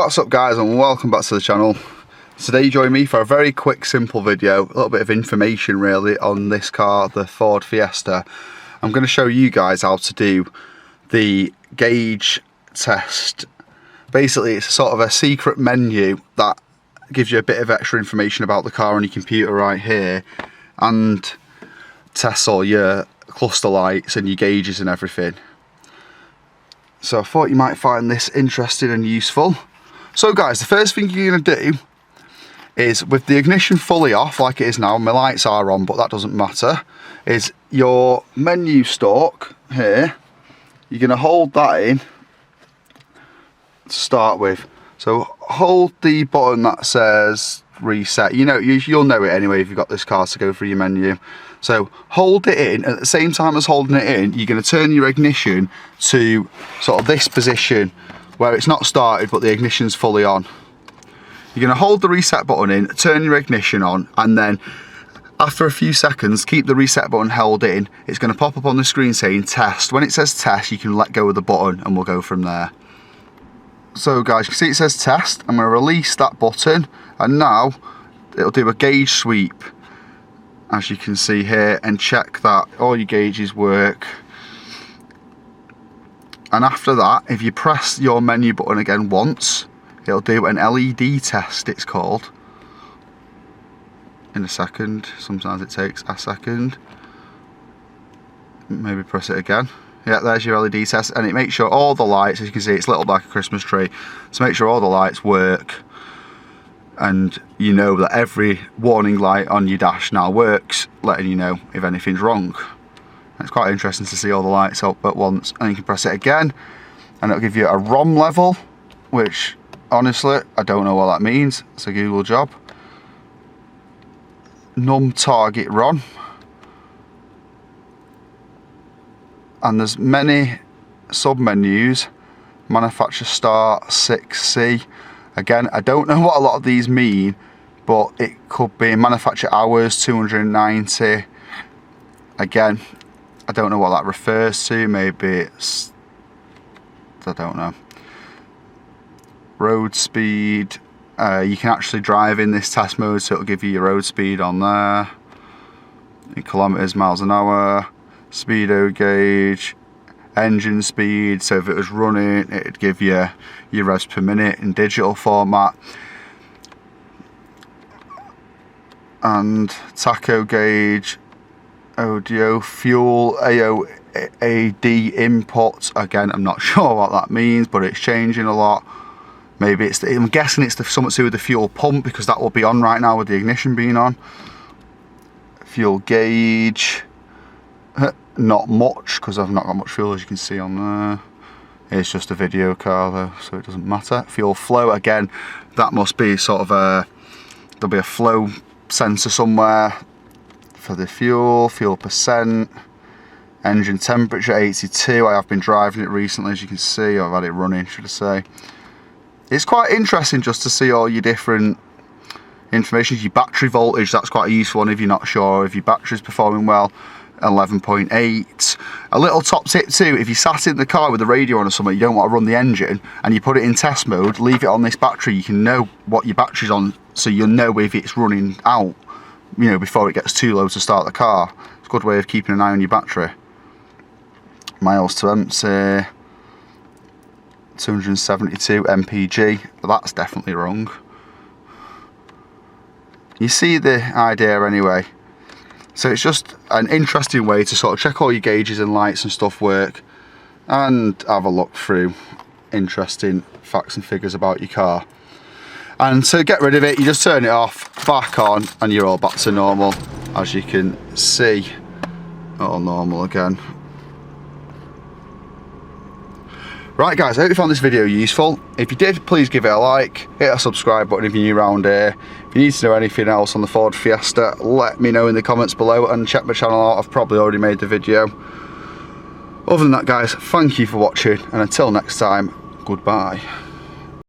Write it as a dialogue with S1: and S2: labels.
S1: What's up guys, and welcome back to the channel. Today you join me for a very quick simple video, a little bit of information really on this car, the Ford Fiesta. I'm going to show you guys how to do the gauge test. Basically it's sort of a secret menu that gives you a bit of extra information about the car on your computer right here, and tests all your cluster lights and your gauges and everything. So I thought you might find this interesting and useful. So guys, the first thing you're going to do is, with the ignition fully off like it is now, my lights are on but that doesn't matter, is your menu stalk here, you're going to hold that in to start with. So hold the button that says reset. You know, you'll know it anyway if you've got this car to go through your menu. So hold it in. At the same time as holding it in, you're going to turn your ignition to sort of this position where it's not started but the ignition's fully on. You're going to hold the reset button in, turn your ignition on, and then after a few seconds keep the reset button held in. It's going to pop up on the screen saying test. When it says test, you can let go of the button and we'll go from there. So guys, you can see it says test. I'm going to release that button and now it'll do a gauge sweep, as you can see here, and check that all your gauges work. And after that, if you press your menu button again once, it'll do an LED test, it's called, in a second. Sometimes it takes a second. Maybe press it again. Yeah, there's your LED test, and it makes sure all the lights, as you can see, it's lit up like a Christmas tree, so make sure all the lights work, and you know that every warning light on your dash now works, letting you know if anything's wrong. And it's quite interesting to see all the lights up at once. And you can press it again and it'll give you a ROM level, which honestly I don't know what that means. It's a Google job. Num target ROM. And there's many sub menus. Manufacturer start 6C. Again, I don't know what a lot of these mean, but it could be manufacturer hours 290. Again, I don't know what that refers to. Maybe it's, I don't know. Road speed. You can actually drive in this test mode, so it'll give you your road speed on there. In kilometers, miles an hour. Speedo gauge. Engine speed, so if it was running it'd give you your revs per minute in digital format. And tacho gauge, audio, fuel, AOAD input. Again, I'm not sure what that means, but it's changing a lot. Maybe it's I'm guessing it's something to do with the fuel pump, because that will be on right now with the ignition being on. Fuel gauge, not much, because I've not got much fuel, as you can see on there. It's just a video car though, so it doesn't matter. Fuel flow, again, that must be sort of there'll be a flow sensor somewhere for the fuel percent. Engine temperature 82. I have been driving it recently, as you can see. I've had it running, should I say. It's quite interesting just to see all your different information. Your battery voltage, that's quite a useful one if you're not sure if your battery's performing well. 11.8. A little top tip too, if you sat in the car with the radio on or something, you don't want to run the engine, and you put it in test mode, leave it on this battery, you can know what your battery's on, so you'll know if it's running out, you know, before it gets too low to start the car. It's a good way of keeping an eye on your battery. Miles to empty, 272 mpg. That's definitely wrong. You see the idea anyway. So it's just an interesting way to sort of check all your gauges and lights and stuff work, and have a look through interesting facts and figures about your car. And to get rid of it, you just turn it off, back on, and you're all back to normal, as you can see. All normal again. Right guys, I hope you found this video useful. If you did, please give it a like, hit a subscribe button if you're new around here. If you need to know anything else on the Ford Fiesta, let me know in the comments below, and check my channel out. I've probably already made the video. Other than that guys, thank you for watching, and until next time, goodbye.